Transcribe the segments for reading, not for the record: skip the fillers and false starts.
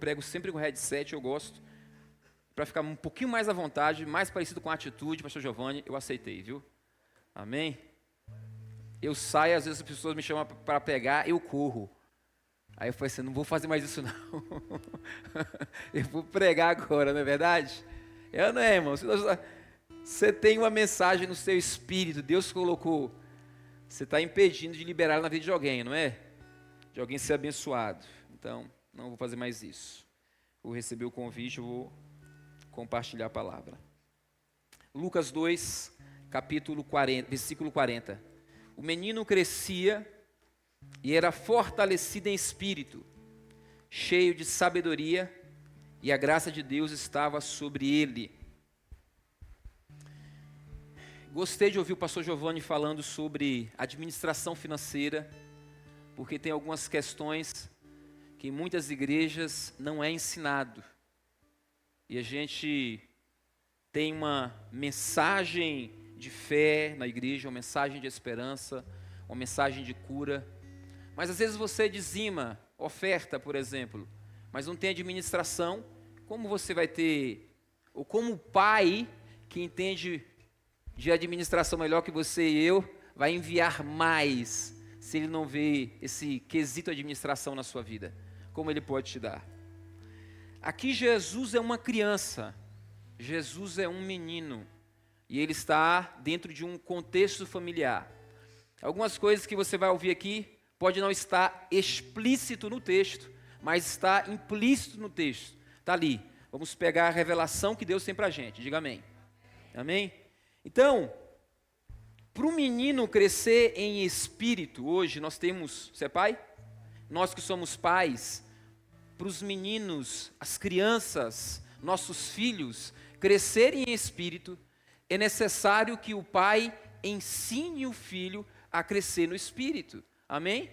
prego sempre com headset, eu gosto. Para ficar um pouquinho mais à vontade, mais parecido com a atitude, pastor Giovanni, eu aceitei, viu? Amém? Eu saio, às vezes as pessoas me chamam para pregar, eu corro. Aí eu falei assim, não vou fazer mais isso não. Eu vou pregar agora, não é verdade? Eu não é, irmão. Você tem uma mensagem no seu espírito, Deus colocou. Você está impedindo de liberar na vida de alguém, não é? De alguém ser abençoado. Então, não vou fazer mais isso. Vou receber o convite, eu vou compartilhar a palavra. Lucas 2, capítulo 40, versículo 40. O menino crescia e era fortalecido em espírito, cheio de sabedoria, e a graça de Deus estava sobre ele. Gostei de ouvir o pastor Giovanni falando sobre administração financeira, porque tem algumas questões que em muitas igrejas não é ensinado. E a gente tem uma mensagem de fé na igreja, uma mensagem de esperança, uma mensagem de cura. Mas às vezes você dizima, oferta, por exemplo, mas não tem administração. Como você vai ter, ou como o pai que entende de administração melhor que você e eu, vai enviar mais, se ele não vê esse quesito administração na sua vida? Como ele pode te dar? Aqui Jesus é uma criança, Jesus é um menino, e ele está dentro de um contexto familiar. Algumas coisas que você vai ouvir aqui, pode não estar explícito no texto, mas está implícito no texto, está ali. Vamos pegar a revelação que Deus tem para a gente, diga amém. Amém? Então, para o menino crescer em espírito, hoje nós temos, você é pai? Nós que somos pais, para os meninos, as crianças, nossos filhos, crescerem em espírito, é necessário que o pai ensine o filho a crescer no espírito. Amém?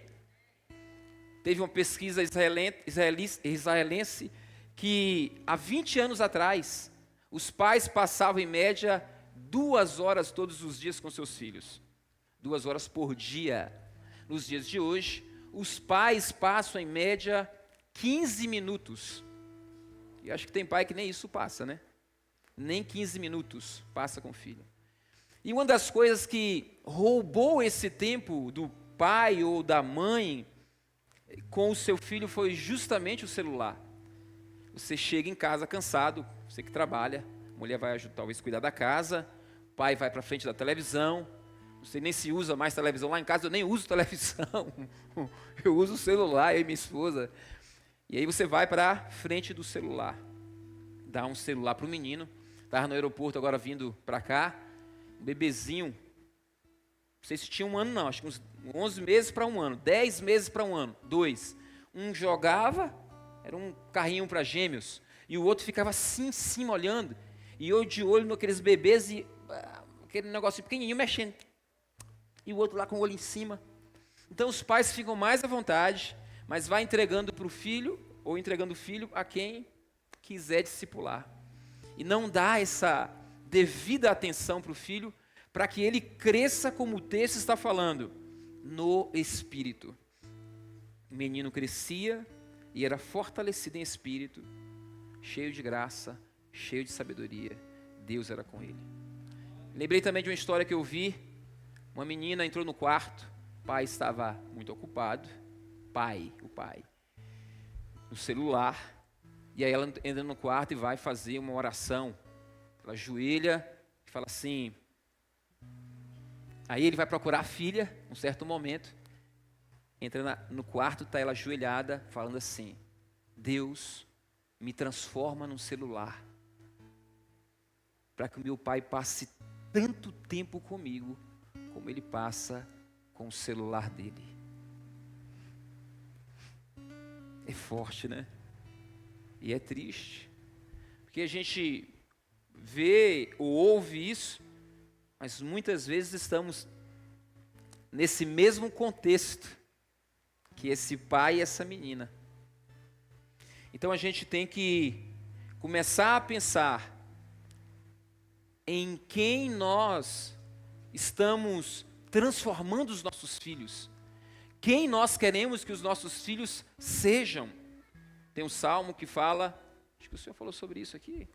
Teve uma pesquisa israelense que há 20 anos atrás, os pais passavam em média 2 horas todos os dias com seus filhos. 2 horas por dia. Nos dias de hoje, os pais passam em média 15 minutos. E acho que tem pai que nem isso passa, né? Nem 15 minutos passa com o filho. E uma das coisas que roubou esse tempo do pai ou da mãe com o seu filho foi justamente o celular. Você chega em casa cansado, você que trabalha, a mulher vai talvez cuidar da casa, o pai vai para frente da televisão, você nem se usa mais televisão. Lá em casa eu nem uso televisão, eu uso o celular, eu e minha esposa. E aí você vai para frente do celular, dá um celular para o menino. Estava no aeroporto agora vindo para cá, um bebezinho, não sei se tinha 1 ano não, acho que uns 11 meses para 1 ano, 10 meses para 1 ano, 2. Um jogava, era um carrinho para gêmeos, e o outro ficava assim em cima olhando, e eu de olho naqueles bebês, e aquele negócio pequenininho mexendo, e o outro lá com o olho em cima. Então os pais ficam mais à vontade, mas vai entregando para o filho, ou entregando o filho a quem quiser discipular. E não dá essa devida atenção para o filho, para que ele cresça como o texto está falando, no espírito. O menino crescia e era fortalecido em espírito, cheio de graça, cheio de sabedoria. Deus era com ele. Lembrei também de uma história que eu vi. Uma menina entrou no quarto, o pai estava muito ocupado, o pai, no celular. E aí ela entra no quarto e vai fazer uma oração. Ela ajoelha e fala assim. Aí ele vai procurar a filha, um certo momento. Entra no quarto, está ela ajoelhada, falando assim: Deus, me transforma num celular, para que o meu pai passe tanto tempo comigo, como ele passa com o celular dele. É forte, né? E é triste, porque a gente vê ou ouve isso, mas muitas vezes estamos nesse mesmo contexto que esse pai e essa menina. Então a gente tem que começar a pensar em quem nós estamos transformando os nossos filhos, quem nós queremos que os nossos filhos sejam. Tem um salmo que fala, acho que o senhor falou sobre isso aqui,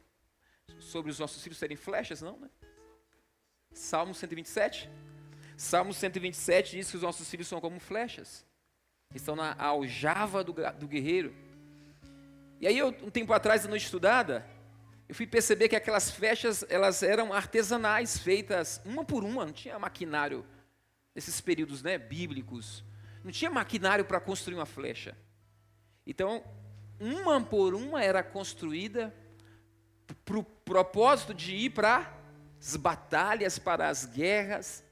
sobre os nossos filhos serem flechas, não, né? Salmo 127. Salmo 127 diz que os nossos filhos são como flechas. Estão na aljava do guerreiro. E aí, um tempo atrás, na noite estudada, eu fui perceber que aquelas flechas, elas eram artesanais, feitas uma por uma, não tinha maquinário, nesses períodos, né, bíblicos, não tinha maquinário para construir uma flecha. Então, uma por uma era construída para o propósito de ir para as batalhas, para as guerras.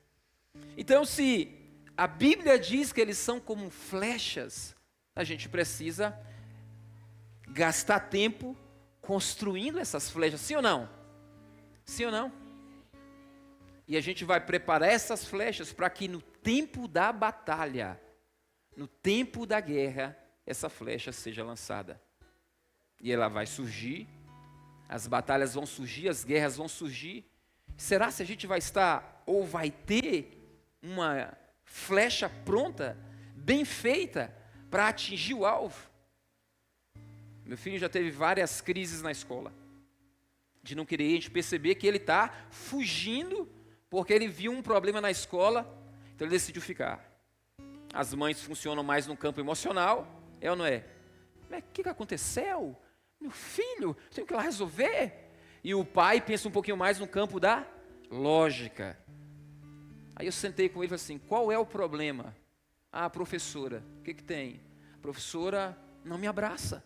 Então, se a Bíblia diz que eles são como flechas, a gente precisa gastar tempo construindo essas flechas, sim ou não? Sim ou não? E a gente vai preparar essas flechas para que no tempo da batalha, no tempo da guerra, essa flecha seja lançada. E ela vai surgir, as batalhas vão surgir, as guerras vão surgir. Será se a gente vai estar, ou vai ter uma flecha pronta, bem feita, para atingir o alvo? Meu filho já teve várias crises na escola, de não querer, a gente perceber que ele está fugindo, porque ele viu um problema na escola, então ele decidiu ficar. As mães funcionam mais no campo emocional, é ou não é? Mas o que aconteceu? Meu filho, tenho que ir lá resolver. E o pai pensa um pouquinho mais no campo da lógica. Aí eu sentei com ele e falei assim, qual é o problema? Ah, professora, o que tem? A professora não me abraça.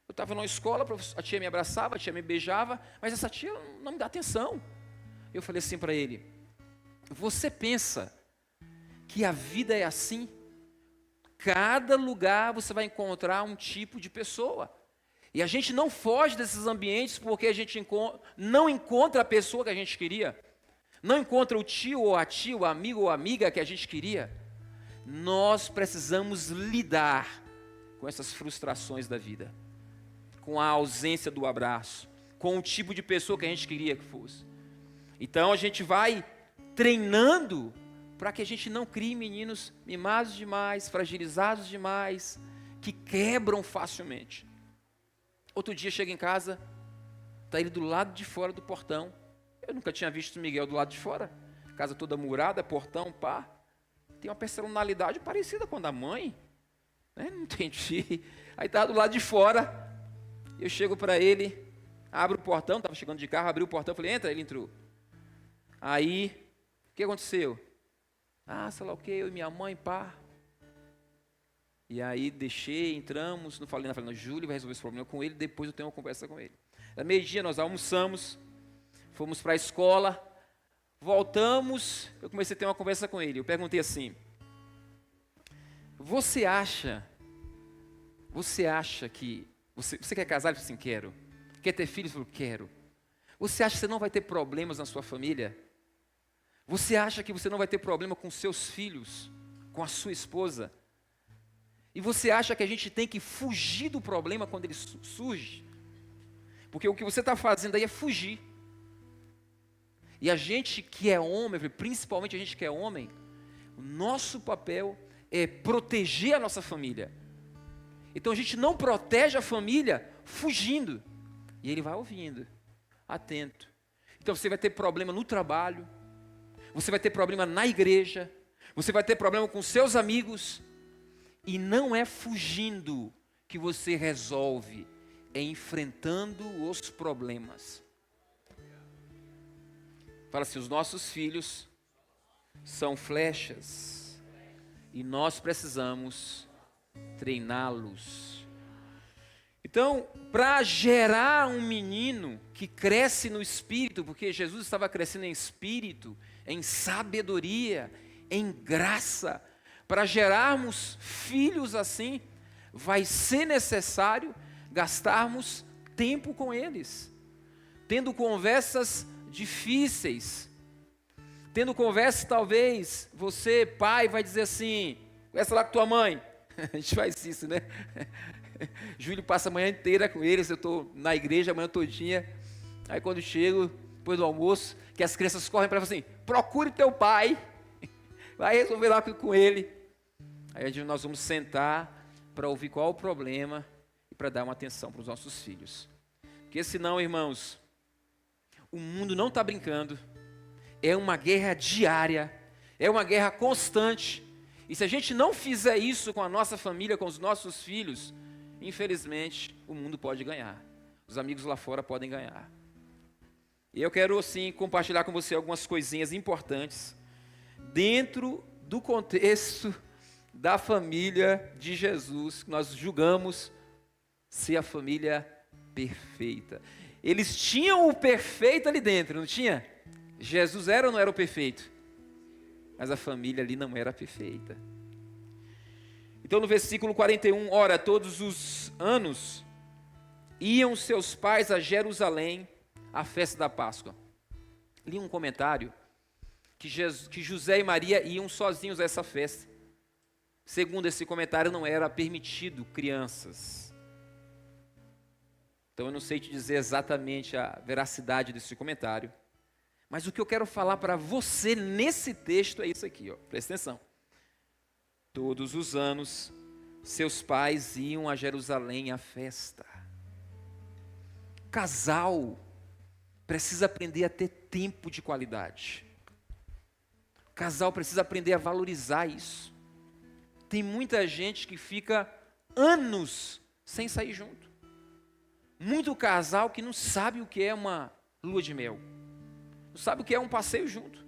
Eu estava na escola, a tia me abraçava, a tia me beijava, mas essa tia não me dá atenção. Eu falei assim para ele, você pensa que a vida é assim? Cada lugar você vai encontrar um tipo de pessoa. E a gente não foge desses ambientes porque a gente não encontra a pessoa que a gente queria. Não encontra o tio ou a tia, o amigo ou a amiga que a gente queria. Nós precisamos lidar com essas frustrações da vida. Com a ausência do abraço. Com o tipo de pessoa que a gente queria que fosse. Então a gente vai treinando para que a gente não crie meninos mimados demais, fragilizados demais, que quebram facilmente. Outro dia chega em casa, está ele do lado de fora do portão. Eu nunca tinha visto o Miguel do lado de fora. Casa toda murada, portão, pá. Tem uma personalidade parecida com a da mãe. Né? Não entendi. Aí estava do lado de fora. Eu chego para ele, abro o portão, estava chegando de carro, abri o portão, falei, entra, ele entrou. Aí, o que aconteceu? Ah, sei lá o que, eu e minha mãe, pá. E aí deixei, entramos, não falei, não, Júlio vai resolver esse problema com ele, depois eu tenho uma conversa com ele. Era meio-dia, nós almoçamos, fomos para a escola, voltamos, eu comecei a ter uma conversa com ele. Eu perguntei assim, você acha que, você quer casar? Ele falou assim, quero. Quer ter filhos? Ele falou, quero. Você acha que você não vai ter problemas na sua família? Você acha que você não vai ter problema com seus filhos, com a sua esposa? E você acha que a gente tem que fugir do problema quando ele surge? Porque o que você está fazendo aí é fugir. E a gente que é homem, principalmente a gente que é homem, o nosso papel é proteger a nossa família. Então a gente não protege a família fugindo. E ele vai ouvindo, atento. Então você vai ter problema no trabalho, você vai ter problema na igreja, você vai ter problema com seus amigos. E não é fugindo que você resolve, é enfrentando os problemas. Fala assim, os nossos filhos são flechas e nós precisamos treiná-los. Então, para gerar um menino que cresce no espírito, porque Jesus estava crescendo em espírito, em sabedoria, em graça, para gerarmos filhos assim, vai ser necessário gastarmos tempo com eles, tendo conversas difíceis, tendo conversas, talvez, você, pai, vai dizer assim, conversa lá com tua mãe, a gente faz isso, né? Júlio passa a manhã inteira com eles, eu estou na igreja a manhã todinha, aí quando chego, depois do almoço, que as crianças correm para assim, procure teu pai, vai resolver lá com ele. Aí nós vamos sentar para ouvir qual é o problema. para dar uma atenção para os nossos filhos. Porque senão, irmãos, o mundo não está brincando, é uma guerra diária, é uma guerra constante, e se a gente não fizer isso com a nossa família, com os nossos filhos, infelizmente, o mundo pode ganhar, os amigos lá fora podem ganhar. E eu quero, assim, compartilhar com você algumas coisinhas importantes, dentro do contexto da família de Jesus, que nós julgamos ser a família perfeita. Eles tinham o perfeito ali dentro, não tinha? Jesus era ou não era o perfeito? Mas a família ali não era perfeita. Então no versículo 41, ora, todos os anos iam seus pais a Jerusalém à festa da Páscoa. Li um comentário que José e Maria iam sozinhos a essa festa. Segundo esse comentário, não era permitido crianças. Então eu não sei te dizer exatamente a veracidade desse comentário, mas o que eu quero falar para você nesse texto é isso aqui, ó. Presta atenção. Todos os anos, seus pais iam a Jerusalém à festa. Casal precisa aprender a ter tempo de qualidade. O casal precisa aprender a valorizar isso. Tem muita gente que fica anos sem sair junto. Muito casal que não sabe o que é uma lua de mel. Não sabe o que é um passeio junto.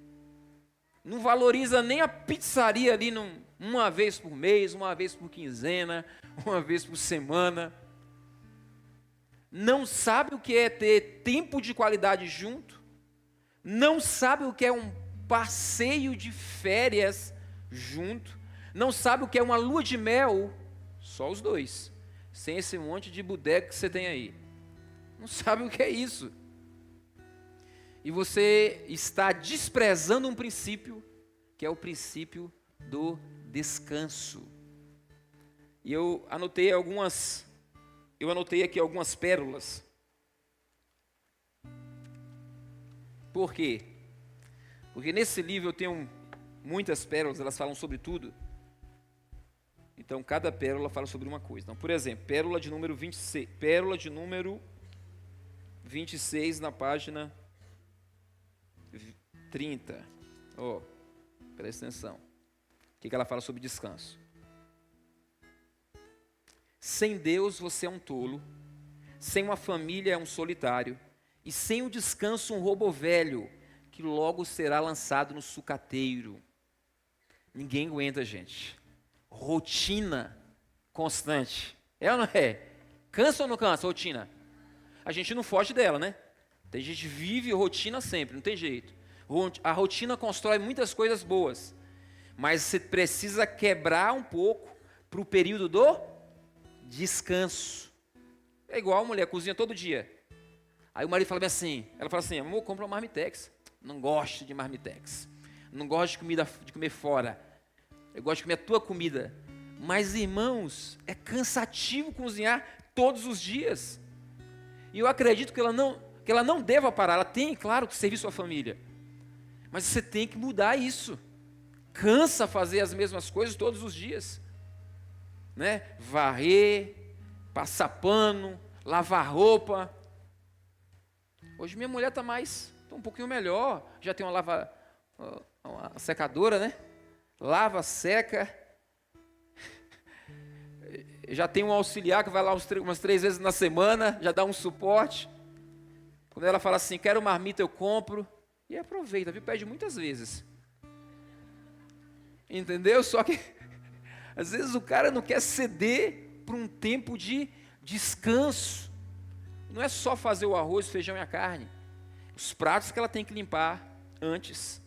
Não valoriza nem a pizzaria ali uma vez por mês, uma vez por quinzena, uma vez por semana. Não sabe o que é ter tempo de qualidade junto. Não sabe o que é um passeio de férias junto. Não sabe o que é uma lua de mel, só os dois, sem esse monte de boteco que você tem aí. Não sabe o que é isso. E você está desprezando um princípio, que é o princípio do descanso. E eu anotei aqui algumas pérolas. Por quê? Porque nesse livro eu tenho muitas pérolas, elas falam sobre tudo. Então, cada pérola fala sobre uma coisa. Então, por exemplo, pérola de número 26 na página 30. Ó, presta atenção. O que ela fala sobre descanso? Sem Deus você é um tolo, sem uma família é um solitário, e sem o descanso um roubo velho, que logo será lançado no sucateiro. Ninguém aguenta, gente. Rotina constante. É ou não é? Cansa ou não cansa rotina? A gente não foge dela, né? Tem gente que vive rotina sempre, não tem jeito. A rotina constrói muitas coisas boas, mas você precisa quebrar um pouco para o período do descanso. É igual a mulher cozinha todo dia. Aí o marido fala assim, ela fala assim, amor, compra uma marmitex. Não gosto de marmitex. Não gosto de comer fora. Eu gosto de comer a tua comida. Mas, irmãos, é cansativo cozinhar todos os dias. E eu acredito que ela não deva parar. Ela tem, claro, que servir sua família. Mas você tem que mudar isso. Cansa fazer as mesmas coisas todos os dias. Né? Varrer, passar pano, lavar roupa. Hoje minha mulher está um pouquinho melhor. Já tem uma secadora, né? Lava, seca. Já tem um auxiliar que vai lá umas 3 vezes na semana, já dá um suporte. Quando ela fala assim, quero marmita, eu compro. E aproveita, viu? Pede muitas vezes. Entendeu? Só que, às vezes o cara não quer ceder para um tempo de descanso. Não é só fazer o arroz, o feijão e a carne. Os pratos que ela tem que limpar antes.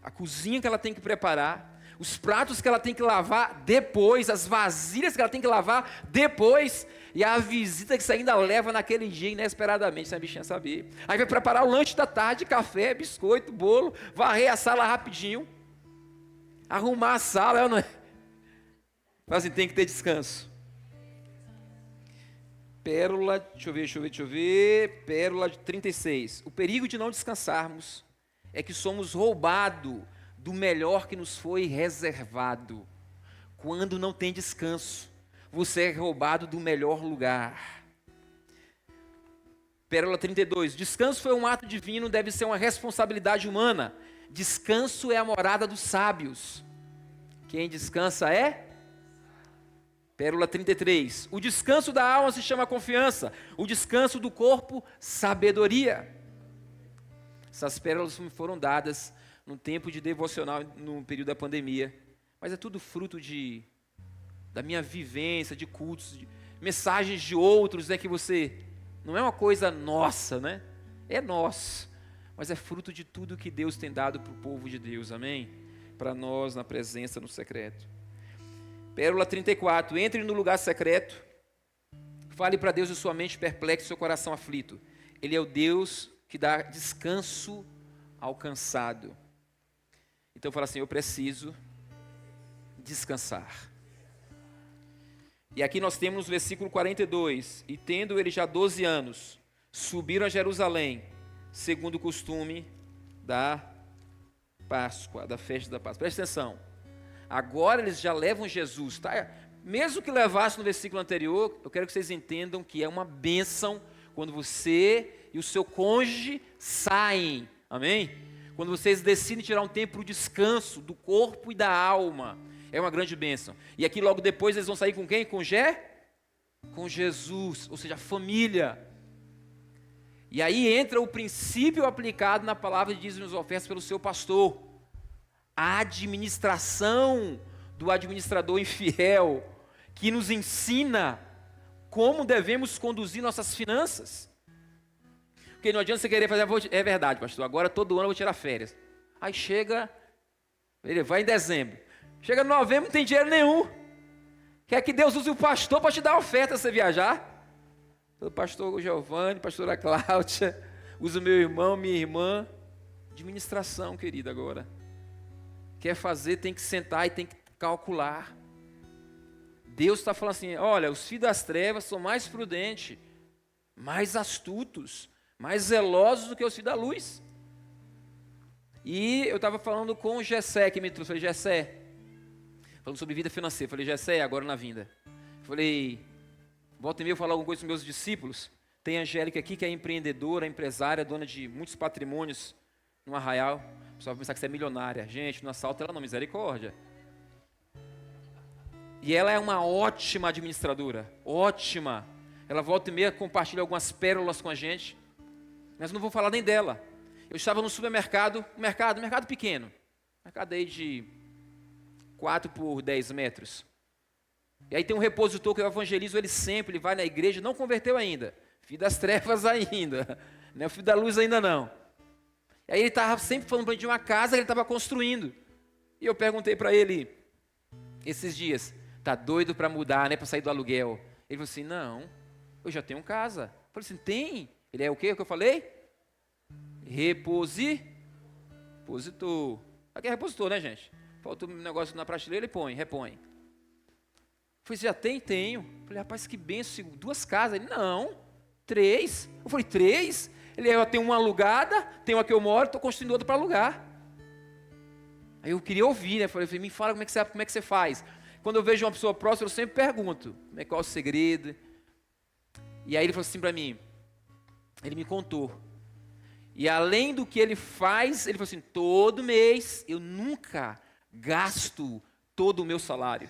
A cozinha que ela tem que preparar. Os pratos que ela tem que lavar depois, as vasilhas que ela tem que lavar depois, e a visita que você ainda leva naquele dia inesperadamente, sem a bichinha saber. Aí vai preparar o lanche da tarde, café, biscoito, bolo, varrer a sala rapidinho, arrumar a sala, não é? Mas assim, tem que ter descanso. Pérola, deixa eu ver, pérola de 36. O perigo de não descansarmos é que somos roubados do melhor que nos foi reservado, quando não tem descanso. você é roubado do melhor lugar. Pérola 32. Descanso foi um ato divino, deve ser uma responsabilidade humana. Descanso é a morada dos sábios. Quem descansa é? Pérola 33. O descanso da alma se chama confiança. O descanso do corpo, sabedoria. Essas pérolas me foram dadas num tempo de devocional, no período da pandemia. Mas é tudo fruto da minha vivência, de cultos, de mensagens de outros, né, que você... Não é uma coisa nossa, né? É nosso. Mas é fruto de tudo que Deus tem dado para o povo de Deus, amém? Para nós, na presença, no secreto. Pérola 34. Entre no lugar secreto. Fale para Deus em sua mente perplexa e seu coração aflito. Ele é o Deus que dá descanso ao cansado. Então fala assim, eu preciso descansar. E aqui nós temos o versículo 42. E tendo ele já 12 anos, subiram a Jerusalém, segundo o costume da Páscoa, da festa da Páscoa. Presta atenção. Agora eles já levam Jesus, tá? Mesmo que levasse no versículo anterior, eu quero que vocês entendam que é uma bênção quando você e o seu cônjuge saem, amém? Quando vocês decidem tirar um tempo para o descanso do corpo e da alma, é uma grande bênção. E aqui logo depois eles vão sair com quem? Com Jesus, ou seja, a família. E aí entra o princípio aplicado na palavra de dízimos e ofertas pelo seu pastor. A administração do administrador infiel, que nos ensina como devemos conduzir nossas finanças. Porque não adianta você querer fazer, é verdade, pastor, agora todo ano eu vou tirar férias. Aí chega, ele vai em dezembro. Chega em novembro, não tem dinheiro nenhum. Quer que Deus use o pastor para te dar oferta você viajar? O pastor Giovanni, pastora Cláudia, usa o meu irmão, minha irmã. Administração, querida, agora. Quer fazer, tem que sentar e tem que calcular. Deus está falando assim, olha, os filhos das trevas são mais prudentes, mais astutos, mais zelosos do que os filhos da luz. E eu estava falando com o Gessé, que me trouxe. Falei, Gessé, falando sobre vida financeira. Falei, Gessé, agora na vinda. Falei, volta e meia eu falar alguma coisa com meus discípulos. Tem a Angélica aqui, que é empreendedora, empresária, dona de muitos patrimônios no Arraial. O pessoal vai pensar que você é milionária. Gente, não assalta ela não, misericórdia. E ela é uma ótima administradora, ótima. Ela volta e meia compartilha algumas pérolas com a gente. Mas não vou falar nem dela. Eu estava no supermercado, mercado pequeno. Mercado aí de 4 por 10 metros. E aí tem um repositor que eu evangelizo ele sempre, ele vai na igreja, não converteu ainda. Filho das trevas ainda. Não é o filho da luz ainda não. E aí ele estava sempre falando para mim de uma casa que ele estava construindo. E eu perguntei para ele, esses dias, tá doido para mudar, né, para sair do aluguel? Ele falou assim, não, eu já tenho casa. Eu falei assim, tem? Ele é o quê? O que eu falei? Repositor. Aqui é repositor, né, gente? Falta um negócio na prateleira, ele repõe. Eu falei, já tem? Tenho. Eu falei, rapaz, que benção, 2 casas. Ele, não, 3. Eu falei, 3? Ele, eu tenho uma alugada, tenho uma que eu moro, estou construindo outra para alugar. Aí eu queria ouvir, né? Eu falei, me fala como é que você faz. Quando eu vejo uma pessoa próxima, eu sempre pergunto, qual é o segredo? E aí ele falou assim para mim, ele me contou. E além do que ele faz, ele falou assim, todo mês eu nunca gasto todo o meu salário.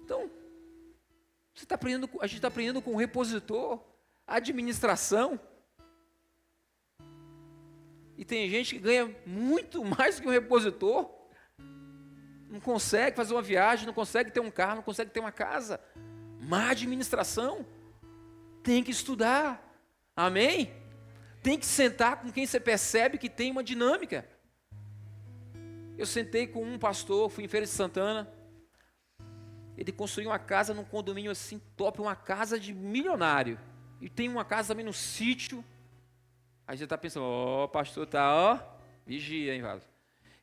Então, a gente está aprendendo com o repositor, administração. E tem gente que ganha muito mais que um repositor. Não consegue fazer uma viagem, não consegue ter um carro, não consegue ter uma casa. Má administração. Tem que estudar. Amém? Tem que sentar com quem você percebe que tem uma dinâmica. Eu sentei com um pastor, fui em Feira de Santana. Ele construiu uma casa num condomínio assim top, uma casa de milionário. E tem uma casa também no sítio. Aí você está pensando, pastor, tá, vigia, hein, Valo.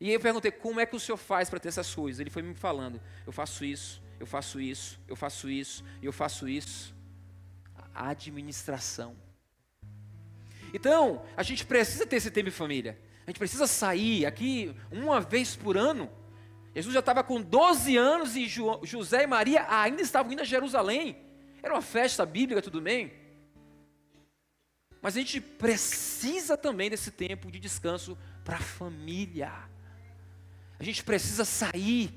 E eu perguntei, como é que o senhor faz para ter essas coisas? Ele foi me falando, eu faço isso, eu faço isso, eu faço isso, eu faço isso. A administração. Então, a gente precisa ter esse tempo de família. A gente precisa sair aqui uma vez por ano Jesus já estava com 12 anos e José e Maria ainda estavam indo a Jerusalém. Era uma festa bíblica, tudo bem. Mas a gente precisa também desse tempo de descanso para a família. A gente precisa sair.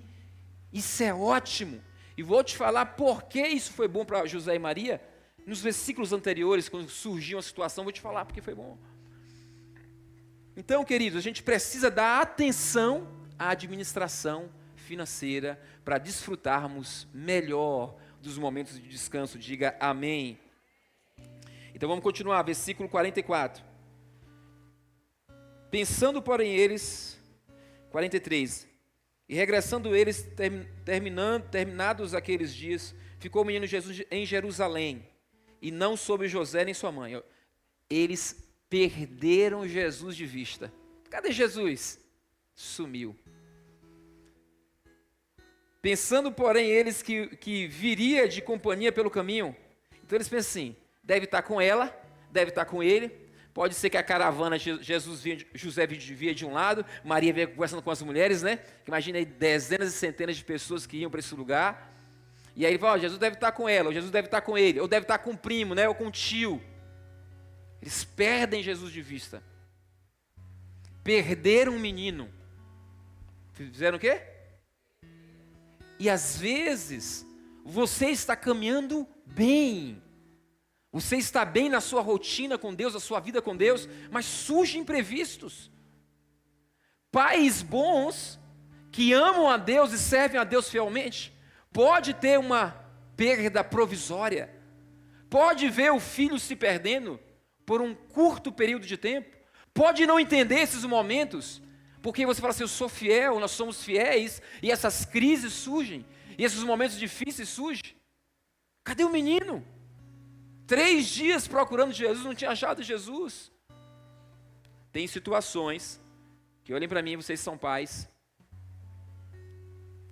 Isso é ótimo. E vou te falar por que isso foi bom para José e Maria. Nos versículos anteriores, quando surgiu uma situação, vou te falar porque foi bom. Então, queridos, a gente precisa dar atenção à administração financeira para desfrutarmos melhor dos momentos de descanso. Diga amém. Então vamos continuar, versículo 44. Pensando, porém, eles, 43, e regressando eles, terminados aqueles dias, ficou o menino Jesus em Jerusalém, e não soube José nem sua mãe. Eles perderam Jesus de vista. Cadê Jesus? Sumiu. Pensando, porém, eles que viria de companhia pelo caminho, então eles pensam assim, deve estar com ela, deve estar com ele, pode ser que a caravana, José via de um lado, Maria veio conversando com as mulheres, né? Imagina aí dezenas e centenas de pessoas que iam para esse lugar, e aí ele fala, Jesus deve estar com ela, ou Jesus deve estar com ele, ou deve estar com o primo, né? Ou com o tio. Eles perdem Jesus de vista. Perderam um menino. Fizeram o quê? E às vezes, você está caminhando bem. Você está bem na sua rotina com Deus, na sua vida com Deus, mas surgem imprevistos. Pais bons, que amam a Deus e servem a Deus fielmente, pode ter uma perda provisória. Pode ver o filho se perdendo por um curto período de tempo. Pode não entender esses momentos, porque você fala assim, eu sou fiel, nós somos fiéis, e essas crises surgem, e esses momentos difíceis surgem. Cadê o menino? 3 dias procurando Jesus, não tinha achado Jesus. Tem situações, que olhem para mim, vocês são pais,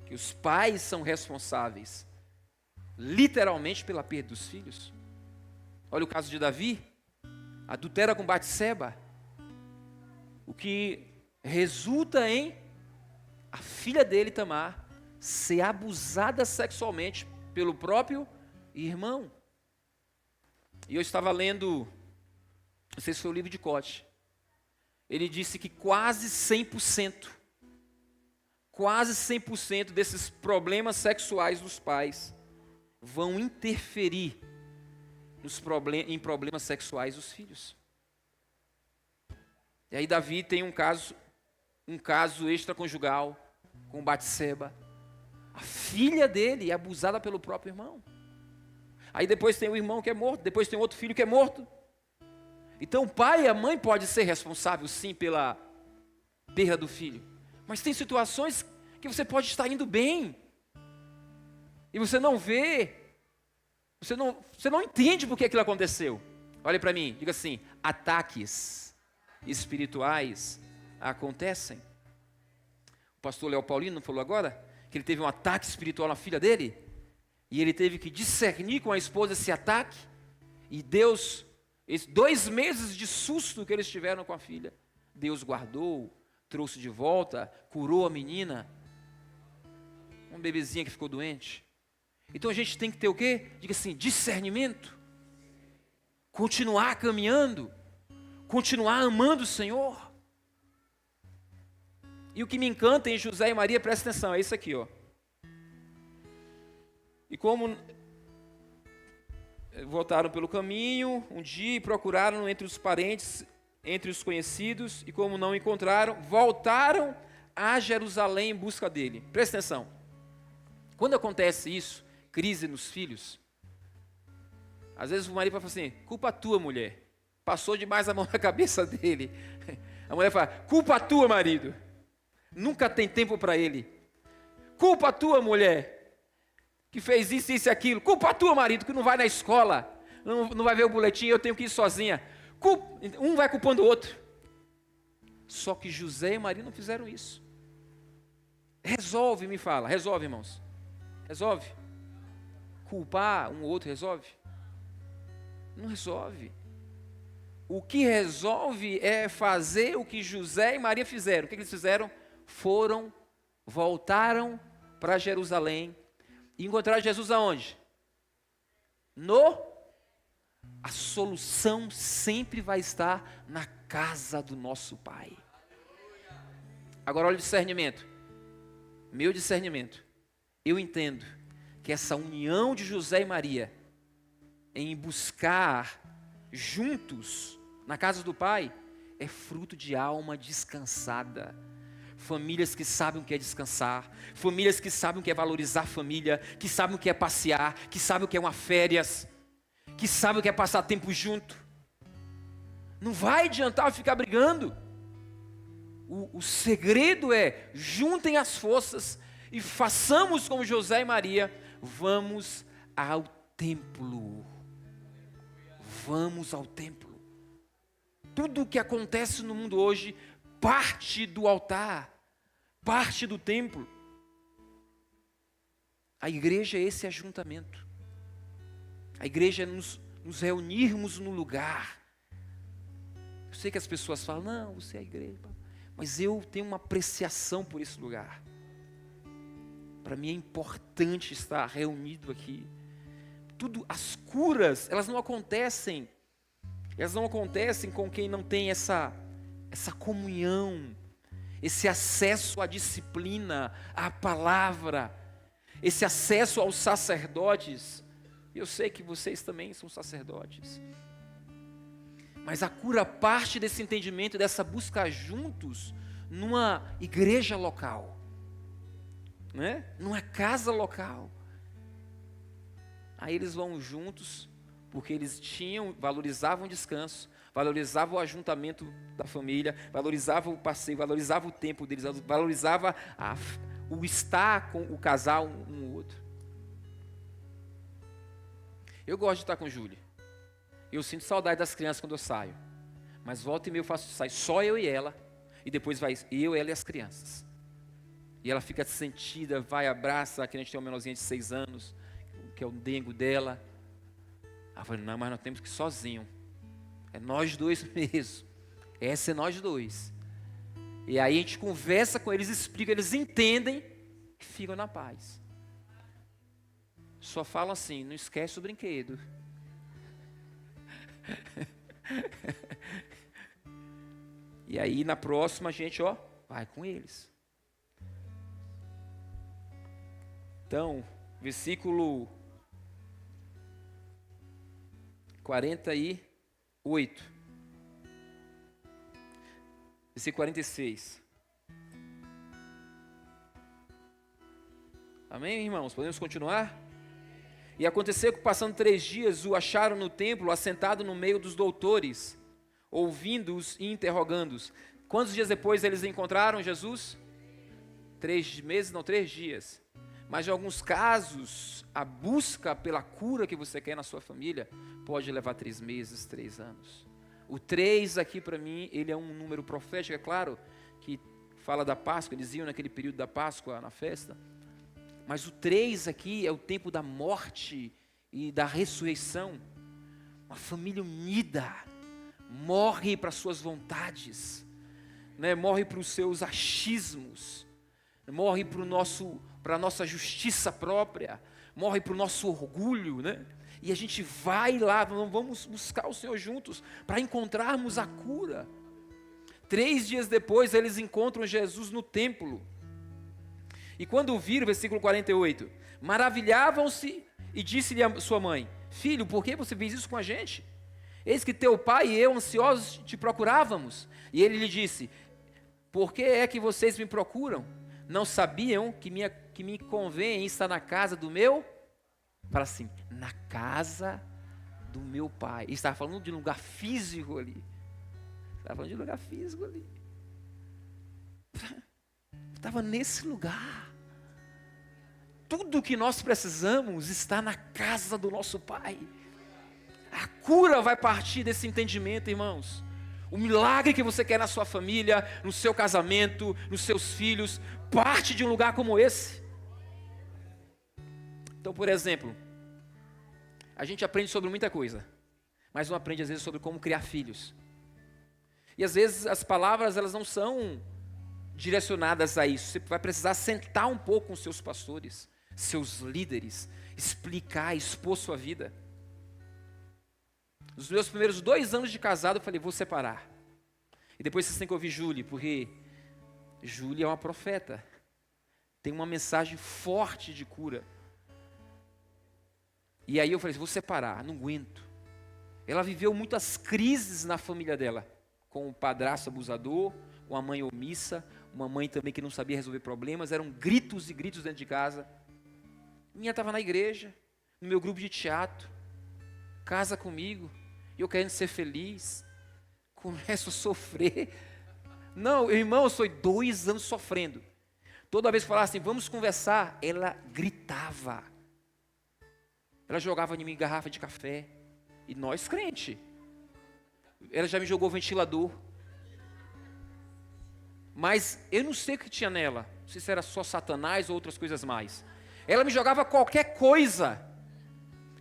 que os pais são responsáveis, literalmente, pela perda dos filhos. Olha o caso de Davi, adultera com Batseba, o que resulta em a filha dele, Tamar, ser abusada sexualmente pelo próprio irmão. E eu estava lendo, não sei se foi o livro de Cote, ele disse que quase 100% desses problemas sexuais dos pais vão interferir em problemas sexuais dos filhos. E aí Davi tem um caso extraconjugal com Batseba. A filha dele é abusada pelo próprio irmão. Aí depois tem o irmão que é morto, depois tem outro filho que é morto. Então o pai e a mãe podem ser responsáveis sim pela perda do filho. Mas tem situações que você pode estar indo bem. E você não vê. Você não entende por que aquilo aconteceu. Olha para mim, diga assim, ataques espirituais acontecem. O pastor Léo Paulino falou agora que ele teve um ataque espiritual na filha dele. E ele teve que discernir com a esposa esse ataque. E Deus, esses 2 meses de susto que eles tiveram com a filha, Deus guardou, trouxe de volta, curou a menina. Uma bebezinha que ficou doente. Então a gente tem que ter o quê? Diga assim, discernimento. Continuar caminhando. Continuar amando o Senhor. E o que me encanta em José e Maria, presta atenção, é isso aqui, ó. E como voltaram pelo caminho, um dia, e procuraram entre os parentes, entre os conhecidos, e como não encontraram, voltaram a Jerusalém em busca dele. Presta atenção. Quando acontece isso, crise nos filhos, às vezes o marido fala assim, culpa tua, mulher. Passou demais a mão na cabeça dele. A mulher fala, culpa tua, marido. Nunca tem tempo para ele. Culpa tua, mulher, que fez isso, isso e aquilo. Culpa tua, marido, que não vai na escola. Não vai ver o boletim, eu tenho que ir sozinha. Um vai culpando o outro. Só que José e Maria não fizeram isso. Resolve, me fala. Resolve, irmãos. Resolve. Culpar um ou outro resolve? Não resolve. O que resolve é fazer o que José e Maria fizeram. O que eles fizeram? Foram voltaram para Jerusalém e encontraram Jesus aonde? A solução sempre vai estar na casa do nosso Pai. Agora olha o discernimento. Meu discernimento. Eu entendo que essa união de José e Maria em buscar juntos na casa do Pai é fruto de alma descansada. Famílias que sabem o que é descansar, famílias que sabem o que é valorizar a família, que sabem o que é passear, que sabem o que é uma férias, que sabem o que é passar tempo junto. Não vai adiantar ficar brigando. O segredo é, juntem as forças e façamos como José e Maria, vamos ao templo. Vamos ao templo. Tudo o que acontece no mundo hoje parte do altar, parte do templo. A igreja é esse ajuntamento. A igreja é nos reunirmos no lugar. Eu sei que as pessoas falam, não, você é a igreja. Mas eu tenho uma apreciação por esse lugar. Para mim é importante estar reunido aqui. As curas, elas não acontecem com quem não tem essa comunhão, esse acesso à disciplina, à palavra, esse acesso aos sacerdotes. Eu sei que vocês também são sacerdotes. Mas a cura parte desse entendimento, dessa busca juntos, numa igreja local, né? Numa casa local. Aí eles vão juntos, porque eles valorizavam o descanso, valorizavam o ajuntamento da família, valorizavam o passeio, valorizavam o tempo deles, valorizavam o estar com o casal um no outro. Eu gosto de estar com o Júlio. Eu sinto saudade das crianças quando eu saio. Mas volta e meia sai só eu e ela. E depois vai eu, ela e as crianças. E ela fica sentida, vai, abraça. Aqui a gente tem uma menorzinha de 6 anos, que é o dengo dela. Ela fala, não, mas nós temos que ir sozinho. É nós dois mesmo. Essa é nós dois. E aí a gente conversa com eles, explica, eles entendem e ficam na paz. Só falam assim, não esquece o brinquedo. E aí na próxima a gente, vai com eles. Então, versículo 48. Versículo 46. Amém, irmãos? Podemos continuar? E aconteceu que, passando 3 dias, o acharam no templo, assentado no meio dos doutores, ouvindo-os e interrogando-os. Quantos dias depois eles encontraram Jesus? 3 meses, não, 3 dias. Mas em alguns casos, a busca pela cura que você quer na sua família pode levar 3 meses, 3 anos. O 3 aqui para mim, ele é um número profético, é claro, que fala da Páscoa, eles iam naquele período da Páscoa na festa. Mas o 3 aqui é o tempo da morte e da ressurreição. Uma família unida morre para suas vontades, né? Morre para os seus achismos, morre para a nossa justiça própria, morre para o nosso orgulho, né? E a gente vai lá, vamos buscar o Senhor juntos para encontrarmos a cura. 3 dias depois eles encontram Jesus no templo. E quando o viram, versículo 48, maravilhavam-se e disse-lhe a sua mãe, filho, por que você fez isso com a gente? Eis que teu pai e eu, ansiosos, te procurávamos. E ele lhe disse, por que é que vocês me procuram? Não sabiam que me convém estar na casa do meu? Fala assim, na casa do meu pai. Ele estava falando de um lugar físico ali. Estava nesse lugar. Tudo que nós precisamos está na casa do nosso Pai. A cura vai partir desse entendimento, irmãos. O milagre que você quer na sua família, no seu casamento, nos seus filhos, parte de um lugar como esse. Então, por exemplo, a gente aprende sobre muita coisa, mas não aprende às vezes sobre como criar filhos. E às vezes as palavras elas não são direcionadas a isso. Você vai precisar sentar um pouco com seus pastores, seus líderes, explicar, expor sua vida. Nos meus primeiros 2 anos de casado, eu falei, vou separar. E depois vocês têm que ouvir Júlia, porque Júlia é uma profeta. Tem uma mensagem forte de cura. E aí eu falei, vou separar, não aguento. Ela viveu muitas crises na família dela, com o padrasto abusador, com a mãe omissa, uma mãe também que não sabia resolver problemas, eram gritos e gritos dentro de casa. Minha estava na igreja, no meu grupo de teatro, casa comigo, e eu querendo ser feliz, começo a sofrer. Não, irmão, eu sou 2 anos sofrendo. Toda vez que falava assim, vamos conversar, ela gritava. Ela jogava em mim garrafa de café. E nós crente. Ela já me jogou ventilador. Mas eu não sei o que tinha nela. Não sei se era só Satanás ou outras coisas mais. Ela me jogava qualquer coisa.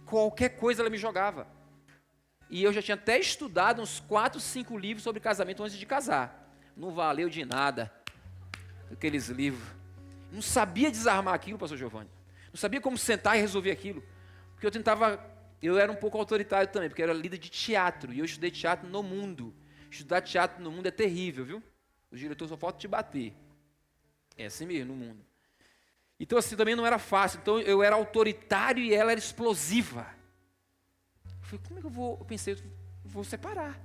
Qualquer coisa ela me jogava. E eu já tinha até estudado uns 4, 5 livros sobre casamento antes de casar. Não valeu de nada. Aqueles livros. Não sabia desarmar aquilo, pastor Giovanni. Não sabia como sentar e resolver aquilo. Porque eu era um pouco autoritário também, porque eu era líder de teatro. E eu estudei teatro no mundo. Estudar teatro no mundo é terrível, viu? O diretor só falta te bater. É assim mesmo, no mundo. Então assim, também não era fácil. Então eu era autoritário e ela era explosiva. Eu falei, como é que eu vou? Eu pensei, vou separar.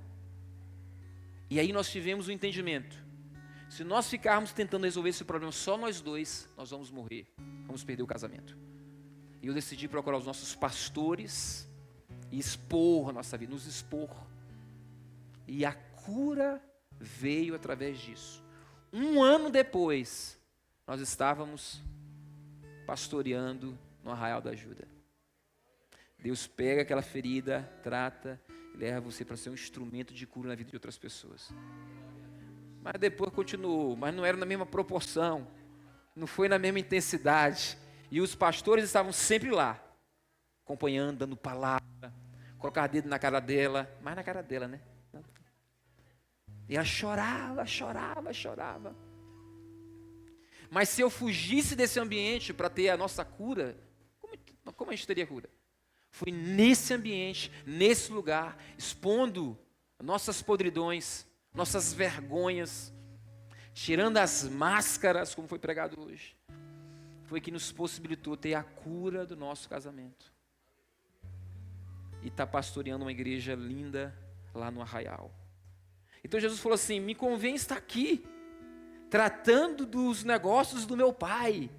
E aí nós tivemos o entendimento. Se nós ficarmos tentando resolver esse problema só nós dois, nós vamos morrer. Vamos perder o casamento. E eu decidi procurar os nossos pastores e expor a nossa vida, nos expor. E a cura veio através disso. 1 ano depois, nós estávamos pastoreando no Arraial da Ajuda. Deus pega aquela ferida, trata, e leva você para ser um instrumento de cura na vida de outras pessoas. Mas depois continuou, mas não era na mesma proporção, não foi na mesma intensidade. E os pastores estavam sempre lá, acompanhando, dando palavra, colocar dedo na cara dela, mais na cara dela, né? E ela chorava, chorava, chorava. Mas se eu fugisse desse ambiente para ter a nossa cura, como a gente teria cura? Foi nesse ambiente, nesse lugar, expondo nossas podridões, nossas vergonhas, tirando as máscaras, como foi pregado hoje, foi que nos possibilitou ter a cura do nosso casamento. E está pastoreando uma igreja linda lá no Arraial. Então Jesus falou assim, me convém estar aqui, tratando dos negócios do meu Pai.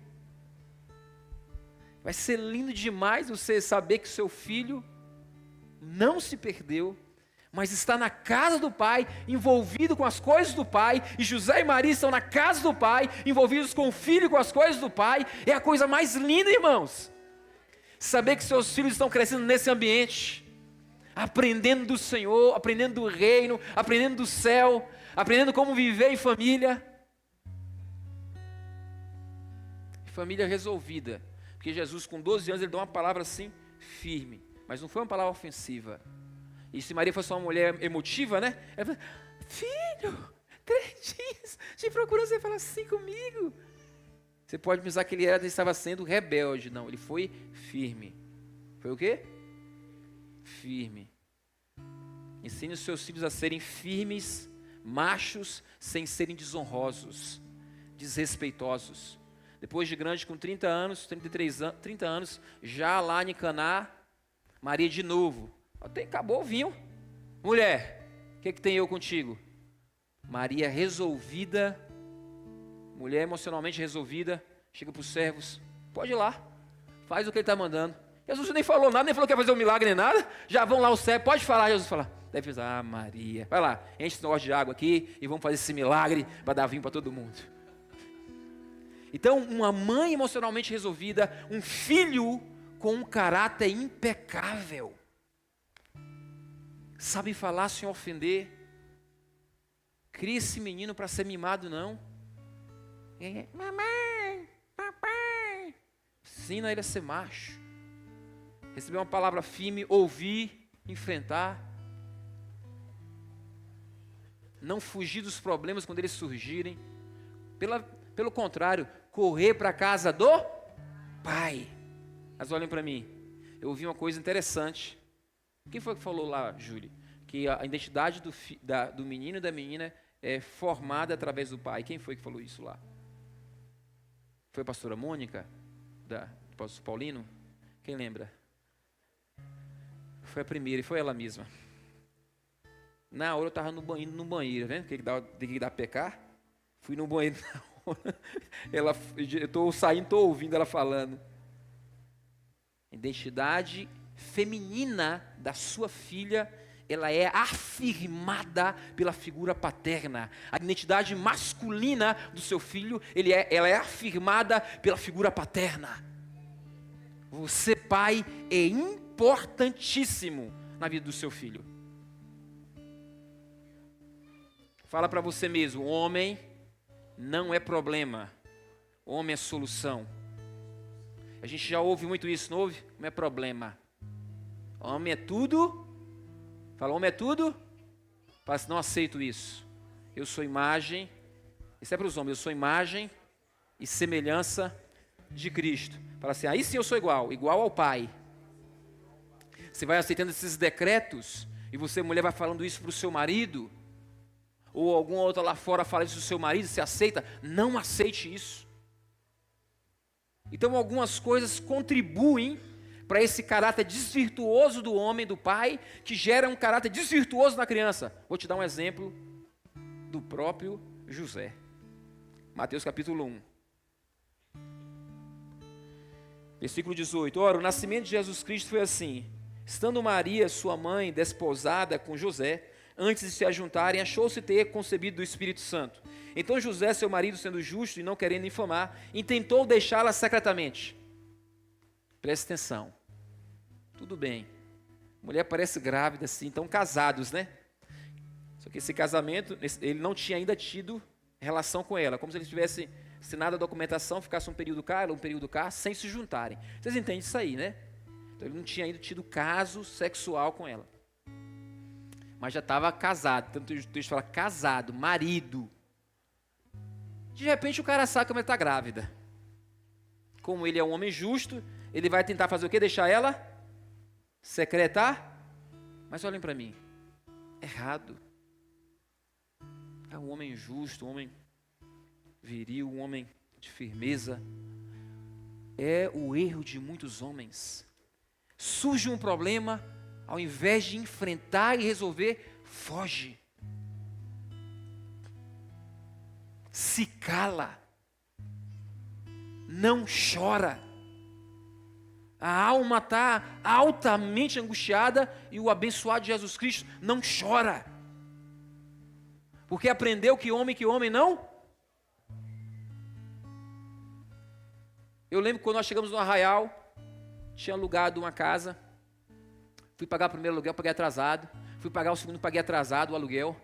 Vai ser lindo demais você saber que seu filho não se perdeu, mas está na casa do Pai, envolvido com as coisas do Pai, e José e Maria estão na casa do Pai, envolvidos com o filho e com as coisas do Pai. É a coisa mais linda, irmãos. Saber que seus filhos estão crescendo nesse ambiente, aprendendo do Senhor, aprendendo do reino, aprendendo do céu, aprendendo como viver em família. Família resolvida. Porque Jesus, com 12 anos, ele deu uma palavra assim, firme. Mas não foi uma palavra ofensiva. E se Maria fosse uma mulher emotiva, né? Ela falou, filho, 3 dias, te procurando, você fala assim comigo. Você pode pensar que ele estava sendo rebelde. Não, ele foi firme. Foi o quê? Firme. Ensine os seus filhos a serem firmes, machos, sem serem desonrosos, desrespeitosos. Depois de grande, com 30 anos, 30 anos, já lá em Caná, Maria de novo. Acabou o vinho. Mulher, o que tem eu contigo? Maria resolvida, mulher emocionalmente resolvida, chega para os servos, pode ir lá, faz o que ele está mandando. Jesus nem falou nada, nem falou que ia fazer um milagre nem nada, já vão lá os servos, pode falar. Jesus fala, deve pensar, Maria, vai lá, enche esse negócio de água aqui e vamos fazer esse milagre para dar vinho para todo mundo. Então, uma mãe emocionalmente resolvida, um filho com um caráter impecável. Sabe falar sem ofender. Cria esse menino para ser mimado, não. Mamãe, papai. Ensina ele a ser macho. Receber uma palavra firme, ouvir, enfrentar. Não fugir dos problemas quando eles surgirem. Pelo contrário, correr para a casa do Pai. Mas olhem para mim, eu ouvi uma coisa interessante. Quem foi que falou lá, Júlia? Que a identidade do menino e da menina é formada através do pai. Quem foi que falou isso lá? Foi a pastora Mônica? Do pastor Paulino? Quem lembra? Foi a primeira e foi ela mesma. Na hora eu estava no banheiro, vendo? Que dá pecar? Fui no banheiro na hora. Eu estou saindo, estou ouvindo ela falando. Identidade feminina da sua filha, ela é afirmada pela figura paterna. A identidade masculina do seu filho, ela é afirmada pela figura paterna. Você, pai, é importantíssimo na vida do seu filho. Fala para você mesmo, homem não é problema, homem é solução. A gente já ouve muito isso, não ouve? Não é problema. Homem é tudo. Fala, homem é tudo. Fala assim, não aceito isso. Eu sou imagem. Isso é para os homens, eu sou imagem e semelhança de Cristo. Fala assim, aí sim eu sou igual ao Pai. Você vai aceitando esses decretos e você, mulher, vai falando isso para o seu marido. Ou alguma outra lá fora fala isso do seu marido, você aceita? Não aceite isso. Então algumas coisas contribuem para esse caráter desvirtuoso do homem, do pai, que gera um caráter desvirtuoso na criança. Vou te dar um exemplo do próprio José. Mateus capítulo 1. Versículo 18. Ora, o nascimento de Jesus Cristo foi assim. Estando Maria, sua mãe, desposada com José, antes de se ajuntarem, achou-se ter concebido do Espírito Santo. Então José, seu marido, sendo justo e não querendo infamar, intentou deixá-la secretamente. Preste atenção. Tudo bem. Mulher parece grávida assim, estão casados, né? Só que esse casamento, ele não tinha ainda tido relação com ela. Como se ele tivesse assinado a documentação, ficasse um período cá, ela um período cá, sem se juntarem. Vocês entendem isso aí, né? Então ele não tinha ainda tido caso sexual com ela. Mas já estava casado. Tanto o texto fala casado, marido. De repente o cara sabe que a mulher está grávida. Como ele é um homem justo, ele vai tentar fazer o quê? Deixar ela secretar? Mas olhem para mim. Errado. É um homem justo, um homem viril, um homem de firmeza. É o erro de muitos homens. Surge um problema, ao invés de enfrentar e resolver, foge. Se cala. Não chora. A alma está altamente angustiada e o abençoado de Jesus Cristo não chora. Porque aprendeu que homem não. Eu lembro quando nós chegamos no Arraial, tinha alugado uma casa. Fui pagar o primeiro aluguel, paguei atrasado. Fui pagar o segundo, paguei atrasado o aluguel.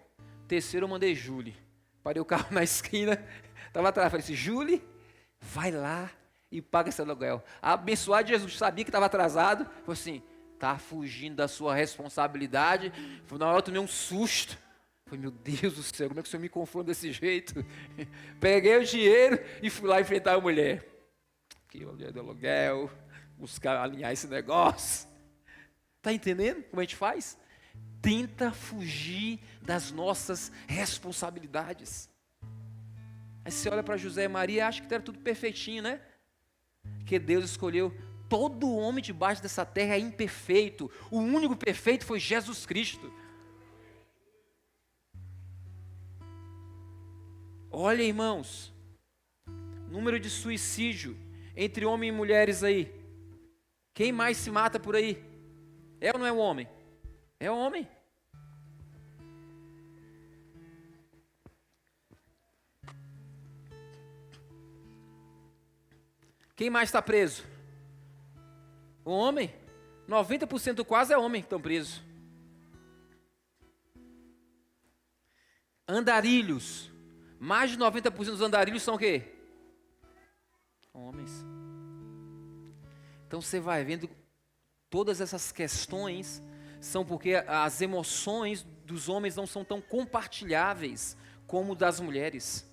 Terceiro eu mandei Júlia. Parei o carro na esquina, estava atrás. Falei assim, Júlia, vai lá e paga esse aluguel. Abençoado Jesus, sabia que estava atrasado. Falei assim, está fugindo da sua responsabilidade. Na hora eu tomei um susto. Falei, meu Deus do céu, como é que o senhor me confronta desse jeito? Peguei o dinheiro e fui lá enfrentar a mulher. Que mulher do aluguel, buscar alinhar esse negócio. Está entendendo como a gente faz? Tenta fugir das nossas responsabilidades. Aí você olha para José e Maria e acha que era tudo perfeitinho, né? Que Deus escolheu. Todo homem debaixo dessa terra é imperfeito. O único perfeito foi Jesus Cristo. Olha, irmãos, número de suicídio entre homens e mulheres aí. Quem mais se mata por aí? É ou não é um homem? É um homem. Quem mais está preso? O homem. 90% quase é homem que estão presos. Andarilhos. Mais de 90% dos andarilhos são o quê? Homens. Então você vai vendo, todas essas questões são porque as emoções dos homens não são tão compartilháveis como das mulheres.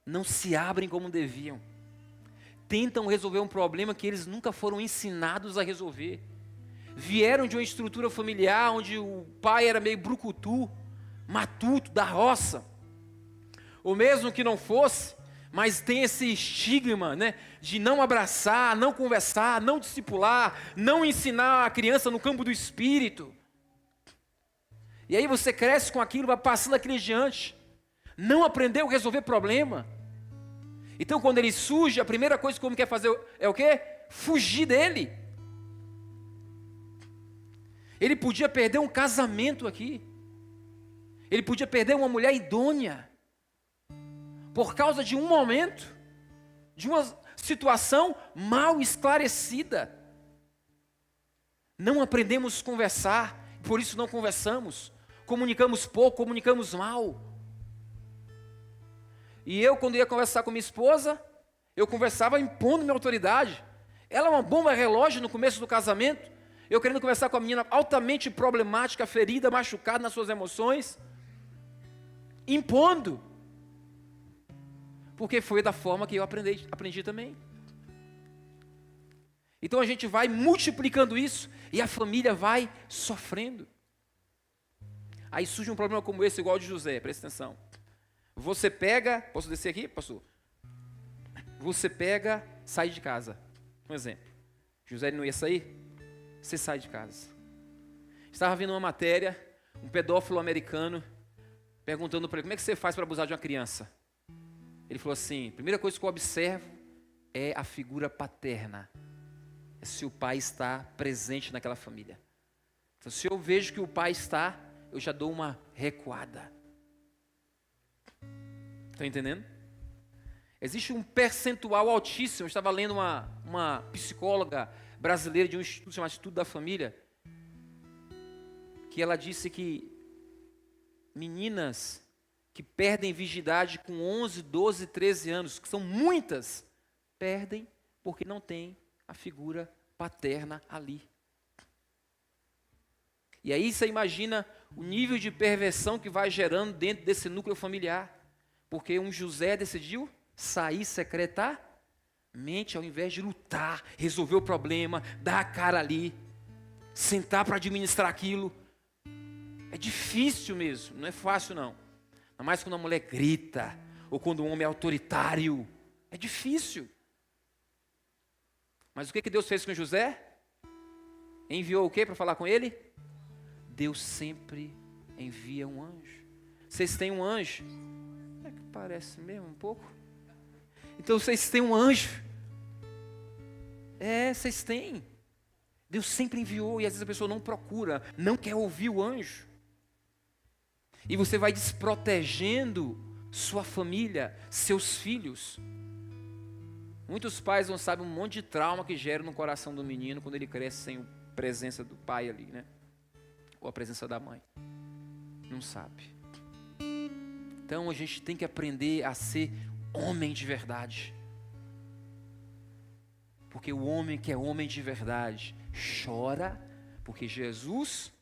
não se abrem como deviam. Tentam resolver um problema que eles nunca foram ensinados a resolver. Vieram de uma estrutura familiar onde o pai era meio brucutu, matuto, da roça. Ou mesmo que não fosse, mas tem esse estigma, né, de não abraçar, não conversar, não discipular, não ensinar a criança no campo do espírito. E aí você cresce com aquilo, vai passando aquilo adiante. Não aprendeu a resolver problema. Então quando ele surge, a primeira coisa que o homem quer fazer é o quê? Fugir dele. Ele podia perder um casamento aqui. Ele podia perder uma mulher idônea. Por causa de um momento, de uma situação mal esclarecida. Não aprendemos a conversar, por isso não conversamos. Comunicamos pouco, comunicamos mal. E eu, quando ia conversar com minha esposa, eu conversava impondo minha autoridade. Ela é uma bomba relógio no começo do casamento. Eu querendo conversar com a menina altamente problemática, ferida, machucada nas suas emoções. Impondo. Porque foi da forma que eu aprendi também. Então a gente vai multiplicando isso e a família vai sofrendo. Aí surge um problema como esse, igual o de José, presta atenção. Você pega, posso descer aqui, pastor? Você pega, sai de casa. Um exemplo. José não ia sair? Você sai de casa. Estava vendo uma matéria, um pedófilo americano, perguntando para ele, como é que você faz para abusar de uma criança? Ele falou assim, a primeira coisa que eu observo é a figura paterna. É se o pai está presente naquela família. Então, se eu vejo que o pai está, eu já dou uma recuada. Estão entendendo? Existe um percentual altíssimo. Eu estava lendo uma psicóloga brasileira de um instituto chamado Instituto da Família, que ela disse que meninas que perdem virgindade com 11, 12, 13 anos, que são muitas, perdem porque não tem a figura paterna ali. E aí você imagina o nível de perversão que vai gerando dentro desse núcleo familiar. Porque um José decidiu sair secretamente, ao invés de lutar, resolver o problema, dar a cara ali, sentar para administrar aquilo. É difícil mesmo, não é fácil não. Ainda mais quando a mulher grita, ou quando um homem é autoritário. É difícil. Mas o que Deus fez com José? Enviou o quê para falar com ele? Deus sempre envia um anjo. Vocês têm um anjo? É que parece mesmo um pouco. Então vocês têm um anjo. Vocês têm. Deus sempre enviou e às vezes a pessoa não procura, não quer ouvir o anjo. E você vai desprotegendo sua família, seus filhos. Muitos pais não sabem um monte de trauma que gera no coração do menino quando ele cresce sem a presença do pai ali, né? Ou a presença da mãe. Não sabe. Então a gente tem que aprender a ser homem de verdade. Porque o homem que é homem de verdade chora, porque Jesus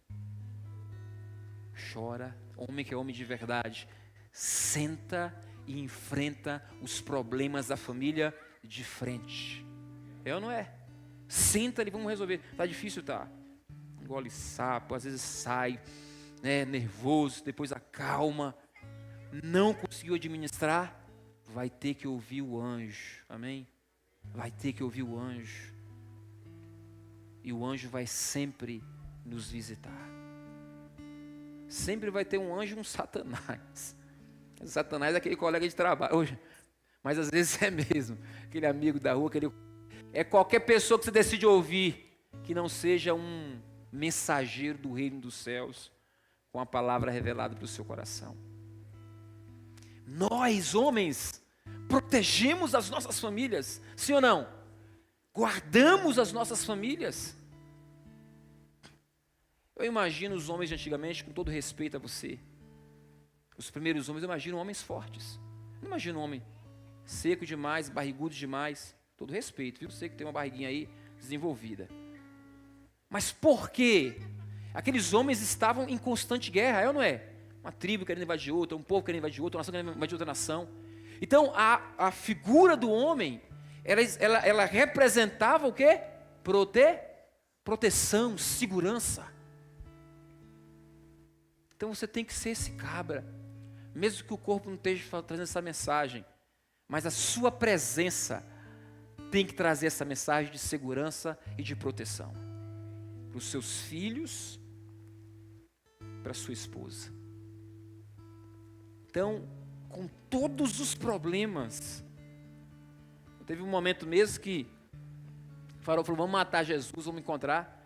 chora. O homem que é homem de verdade senta e enfrenta os problemas da família de frente. É ou não é? Senta ali, vamos resolver. Tá difícil, tá? Engole sapo, às vezes sai, né, nervoso, depois acalma. Não conseguiu administrar, vai ter que ouvir o anjo. Amém? Vai ter que ouvir o anjo. E o anjo vai sempre nos visitar. Sempre vai ter um anjo e um Satanás. O Satanás é aquele colega de trabalho. Hoje, mas às vezes é mesmo. Aquele amigo da rua, é qualquer pessoa que você decide ouvir, que não seja um mensageiro do reino dos céus, com a palavra revelada para o seu coração. Nós, homens, protegemos as nossas famílias, sim ou não? Guardamos as nossas famílias. Eu imagino os homens de antigamente, com todo respeito a você, os primeiros homens, eu imagino homens fortes. Não imagino um homem seco demais, barrigudo demais. Todo respeito, viu? Sei que tem uma barriguinha aí desenvolvida. Mas por quê? Aqueles homens estavam em constante guerra, é ou não é? Uma tribo querendo invadir outra, um povo querendo invadir outra, uma nação querendo invadir outra nação. Então, a figura do homem, ela representava o quê? Proteção, segurança. Então, você tem que ser esse cabra. Mesmo que o corpo não esteja trazendo essa mensagem, mas a sua presença tem que trazer essa mensagem de segurança e de proteção. Para os seus filhos, para a sua esposa. Então, com todos os problemas, teve um momento mesmo que Faraó falou, vamos matar Jesus, vamos encontrar.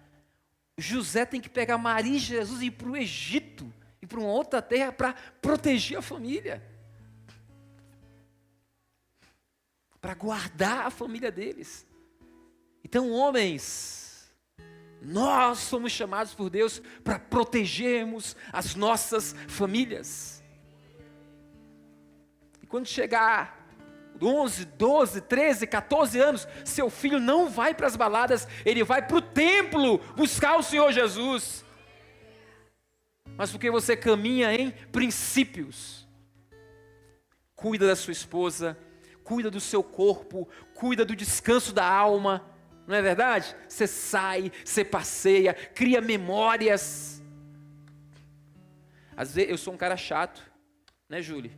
José tem que pegar Maria e Jesus e ir para o Egito, ir para uma outra terra para proteger a família. Para guardar a família deles. Então, homens, nós somos chamados por Deus para protegermos as nossas famílias. E quando chegar 11, 12, 13, 14 anos, seu filho não vai para as baladas, ele vai para o templo buscar o Senhor Jesus. Mas porque você caminha em princípios. Cuida da sua esposa, cuida do seu corpo, cuida do descanso da alma, não é verdade? Você sai, você passeia, cria memórias. Às vezes eu sou um cara chato, né, Júlia?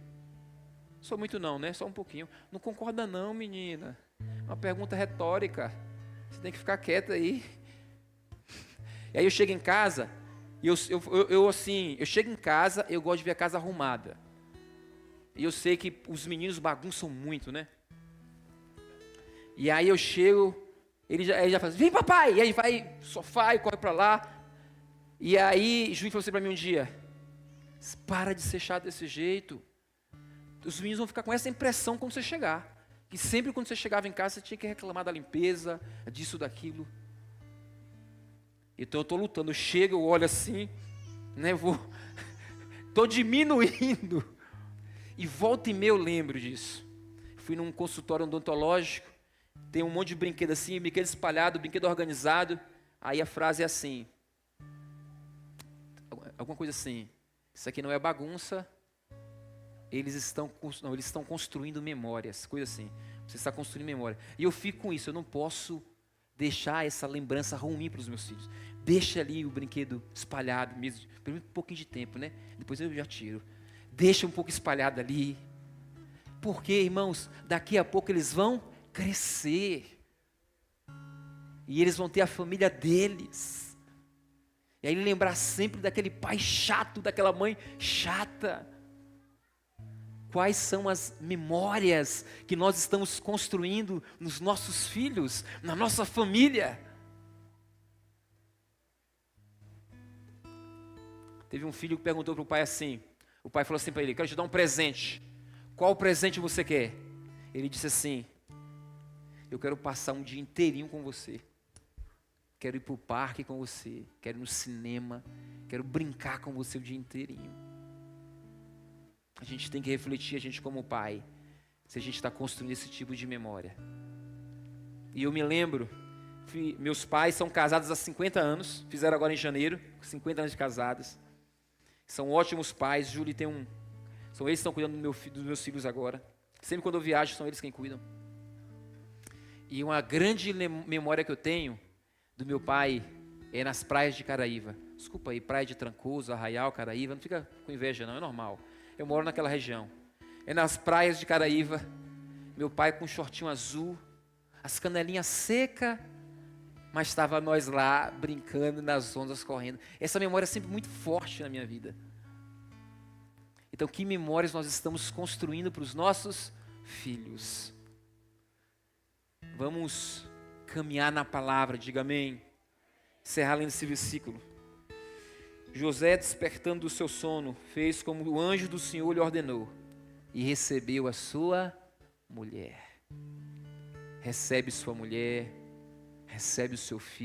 Sou muito não, né? Só um pouquinho. Não concorda não, menina. Uma pergunta retórica. Você tem que ficar quieta aí. E aí eu chego em casa, e eu chego em casa, eu gosto de ver a casa arrumada. E eu sei que os meninos bagunçam muito, né? E aí eu chego, ele já fala, vem papai! E aí vai, sofá, e corre pra lá. E aí, Júlio falou assim pra mim um dia, para de ser chato desse jeito. Os meninos vão ficar com essa impressão quando você chegar. Que sempre quando você chegava em casa, você tinha que reclamar da limpeza, disso, daquilo. Então eu estou lutando, eu chego, eu olho assim, né, estou diminuindo. E volta e meia eu lembro disso. Fui num consultório odontológico, tem um monte de brinquedo assim, brinquedo espalhado, brinquedo organizado. Aí a frase é assim, alguma coisa assim, isso aqui não é bagunça, eles estão construindo memórias, coisa assim. Você está construindo memória. E eu fico com isso, eu não posso deixar essa lembrança ruim para os meus filhos. Deixa ali o brinquedo espalhado mesmo, por um pouquinho de tempo, né? Depois eu já tiro. Deixa um pouco espalhado ali. Porque, irmãos, daqui a pouco eles vão crescer. E eles vão ter a família deles. E aí lembrar sempre daquele pai chato, daquela mãe chata. Quais são as memórias que nós estamos construindo nos nossos filhos, na nossa família? Teve um filho que perguntou para o pai assim, o pai falou assim para ele, quero te dar um presente, qual presente você quer? Ele disse assim, eu quero passar um dia inteirinho com você, quero ir para o parque com você, quero ir no cinema, quero brincar com você o dia inteirinho. A gente tem que refletir, a gente como pai, se a gente está construindo esse tipo de memória. E eu me lembro, meus pais são casados há 50 anos, fizeram agora em janeiro, 50 anos de casados. São ótimos pais, Júlio são eles que estão cuidando dos meus filhos agora. Sempre quando eu viajo, são eles quem cuidam. E uma grande memória que eu tenho do meu pai é nas praias de Caraíva. Desculpa aí, praia de Trancoso, Arraial, Caraíva, não fica com inveja não, é normal. Eu moro naquela região. É nas praias de Caraíva, meu pai com um shortinho azul, as canelinhas secas, mas estava nós lá brincando nas ondas, correndo. Essa memória é sempre muito forte na minha vida. Então, que memórias nós estamos construindo para os nossos filhos? Vamos caminhar na palavra, diga amém. Encerrar lendo esse versículo. José, despertando do seu sono, fez como o anjo do Senhor lhe ordenou e recebeu a sua mulher. Recebe sua mulher, recebe o seu filho.